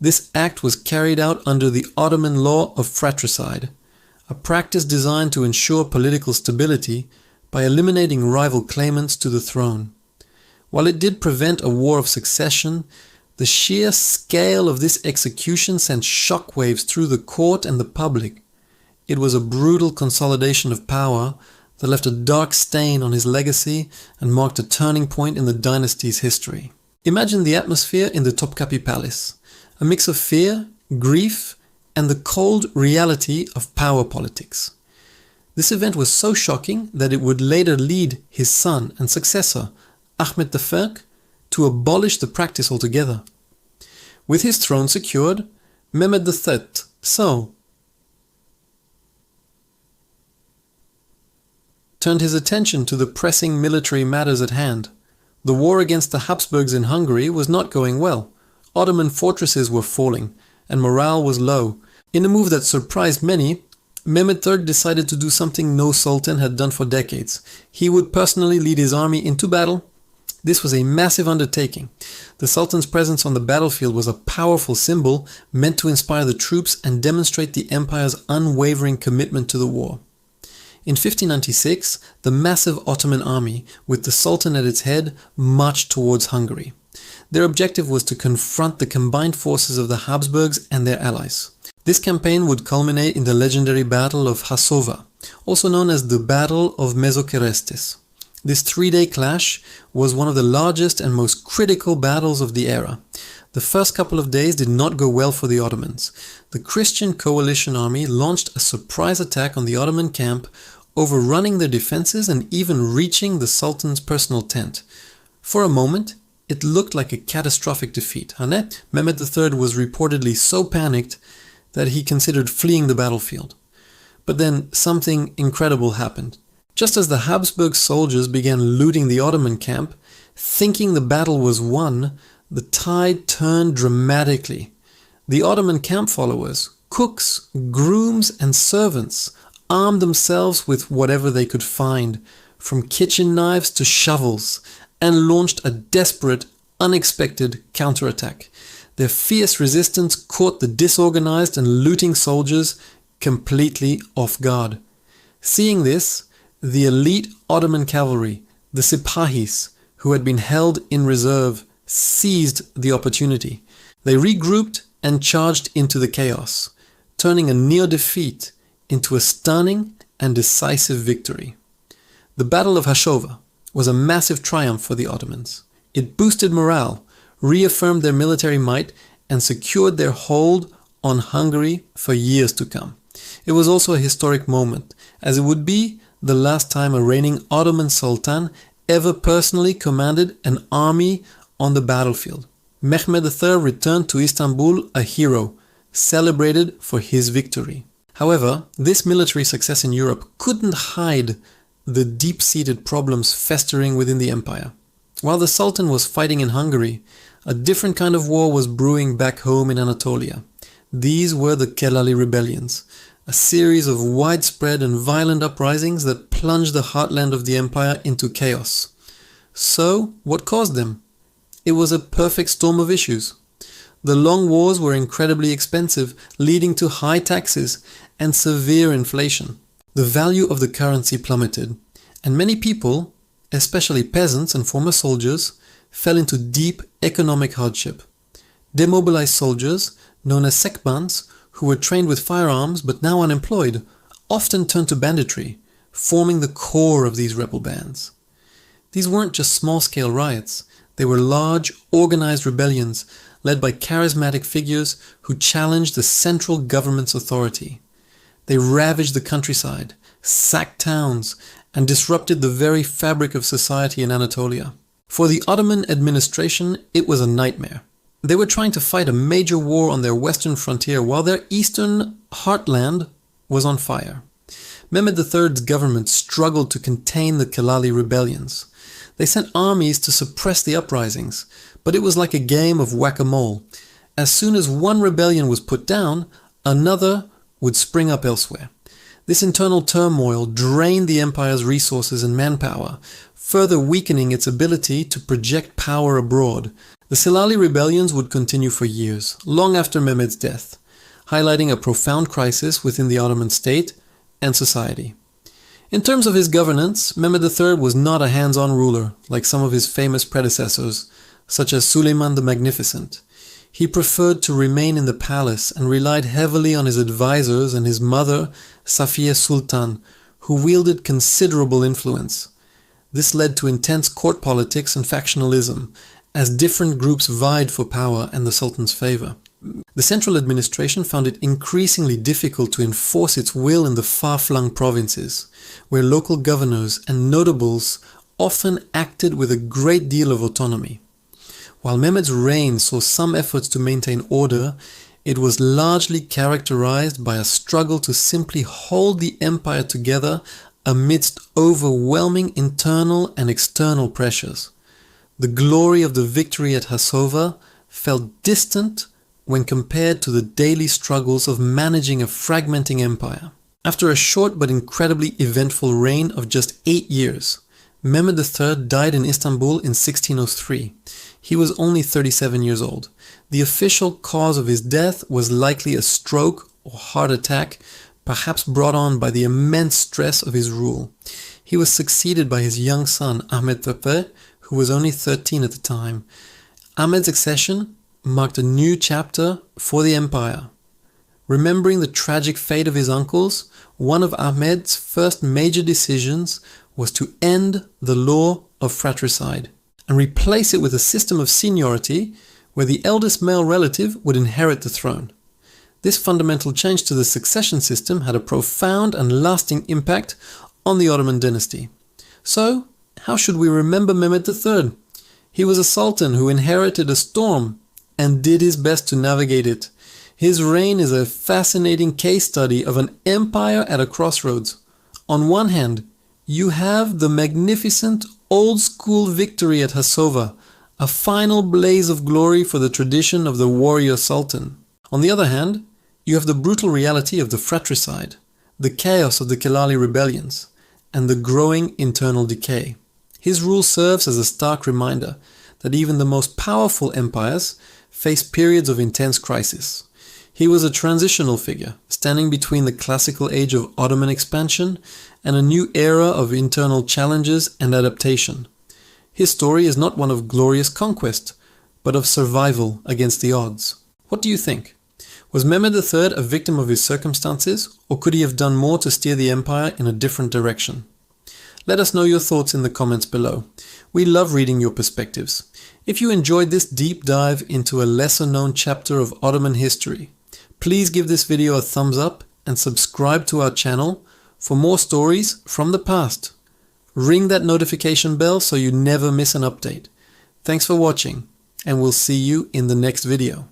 This act was carried out under the Ottoman law of fratricide, a practice designed to ensure political stability by eliminating rival claimants to the throne. While it did prevent a war of succession, the sheer scale of this execution sent shockwaves through the court and the public. It was a brutal consolidation of power that left a dark stain on his legacy and marked a turning point in the dynasty's history. Imagine the atmosphere in the Topkapi Palace, a mix of fear, grief, and the cold reality of power politics. This event was so shocking that it would later lead his son and successor, Ahmed III, to abolish the practice altogether. With his throne secured, Mehmed III turned his attention to the pressing military matters at hand. The war against the Habsburgs in Hungary was not going well. Ottoman fortresses were falling, and morale was low. In a move that surprised many, Mehmed III decided to do something no sultan had done for decades. He would personally lead his army into battle. This was a massive undertaking. The sultan's presence on the battlefield was a powerful symbol meant to inspire the troops and demonstrate the empire's unwavering commitment to the war. In 1596, the massive Ottoman army, with the Sultan at its head, marched towards Hungary. Their objective was to confront the combined forces of the Habsburgs and their allies. This campaign would culminate in the legendary Battle of Hasowa, also known as the Battle of Mezokerestes. This three-day clash was one of the largest and most critical battles of the era. The first couple of days did not go well for the Ottomans. The Christian coalition army launched a surprise attack on the Ottoman camp, overrunning their defenses and even reaching the Sultan's personal tent. For a moment, it looked like a catastrophic defeat. Mehmed III was reportedly so panicked that he considered fleeing the battlefield. But then something incredible happened. Just as the Habsburg soldiers began looting the Ottoman camp, thinking the battle was won, the tide turned dramatically. The Ottoman camp followers, cooks, grooms, and servants armed themselves with whatever they could find, from kitchen knives to shovels, and launched a desperate, unexpected counterattack. Their fierce resistance caught the disorganized and looting soldiers completely off guard. Seeing this, the elite Ottoman cavalry, the Sipahis, who had been held in reserve, seized the opportunity. They regrouped and charged into the chaos, turning a near defeat into a stunning and decisive victory. The Battle of Hasowa was a massive triumph for the Ottomans. It boosted morale, reaffirmed their military might, and secured their hold on Hungary for years to come. It was also a historic moment, as it would be the last time a reigning Ottoman Sultan ever personally commanded an army on the battlefield. Mehmed III returned to Istanbul a hero, celebrated for his victory. However, this military success in Europe couldn't hide the deep-seated problems festering within the empire. While the Sultan was fighting in Hungary, a different kind of war was brewing back home in Anatolia. These were the Kelali rebellions, a series of widespread and violent uprisings that plunged the heartland of the empire into chaos. So, what caused them? It was a perfect storm of issues. The long wars were incredibly expensive, leading to high taxes and severe inflation. The value of the currency plummeted, and many people, especially peasants and former soldiers, fell into deep economic hardship. Demobilized soldiers, known as sekbans, who were trained with firearms but now unemployed, often turned to banditry, forming the core of these rebel bands. These weren't just small-scale riots. They were large, organized rebellions led by charismatic figures who challenged the central government's authority. They ravaged the countryside, sacked towns, and disrupted the very fabric of society in Anatolia. For the Ottoman administration, it was a nightmare. They were trying to fight a major war on their western frontier while their eastern heartland was on fire. Mehmed III's government struggled to contain the Kelali rebellions. They sent armies to suppress the uprisings, but it was like a game of whack-a-mole. As soon as one rebellion was put down, another would spring up elsewhere. This internal turmoil drained the empire's resources and manpower, further weakening its ability to project power abroad. The Silali rebellions would continue for years, long after Mehmed's death, highlighting a profound crisis within the Ottoman state and society. In terms of his governance, Mehmed III was not a hands-on ruler like some of his famous predecessors, such as Suleiman the Magnificent. He preferred to remain in the palace and relied heavily on his advisors and his mother, Safiye Sultan, who wielded considerable influence. This led to intense court politics and factionalism, as different groups vied for power and the Sultan's favor. The central administration found it increasingly difficult to enforce its will in the far-flung provinces, where local governors and notables often acted with a great deal of autonomy. While Mehmed's reign saw some efforts to maintain order, it was largely characterized by a struggle to simply hold the empire together amidst overwhelming internal and external pressures. The glory of the victory at Hassova felt distant when compared to the daily struggles of managing a fragmenting empire. After a short but incredibly eventful reign of just 8 years, Mehmed III died in Istanbul in 1603. He was only 37 years old. The official cause of his death was likely a stroke or heart attack, perhaps brought on by the immense stress of his rule. He was succeeded by his young son Ahmed III, who was only 13 at the time. Ahmed's accession marked a new chapter for the empire. Remembering the tragic fate of his uncles, one of Ahmed's first major decisions was to end the law of fratricide and replace it with a system of seniority where the eldest male relative would inherit the throne. This fundamental change to the succession system had a profound and lasting impact on the Ottoman dynasty. So, how should we remember Mehmed III? He was a sultan who inherited a storm and did his best to navigate it. His reign is a fascinating case study of an empire at a crossroads. On one hand, you have the magnificent old-school victory at Hassova, a final blaze of glory for the tradition of the warrior sultan. On the other hand, you have the brutal reality of the fratricide, the chaos of the Kelali rebellions, and the growing internal decay. His rule serves as a stark reminder that even the most powerful empires face periods of intense crisis. He was a transitional figure, standing between the classical age of Ottoman expansion and a new era of internal challenges and adaptation. His story is not one of glorious conquest, but of survival against the odds. What do you think? Was Mehmed III a victim of his circumstances, or could he have done more to steer the empire in a different direction? Let us know your thoughts in the comments below. We love reading your perspectives. If you enjoyed this deep dive into a lesser-known chapter of Ottoman history, please give this video a thumbs up and subscribe to our channel for more stories from the past. Ring that notification bell so you never miss an update. Thanks for watching, and we'll see you in the next video.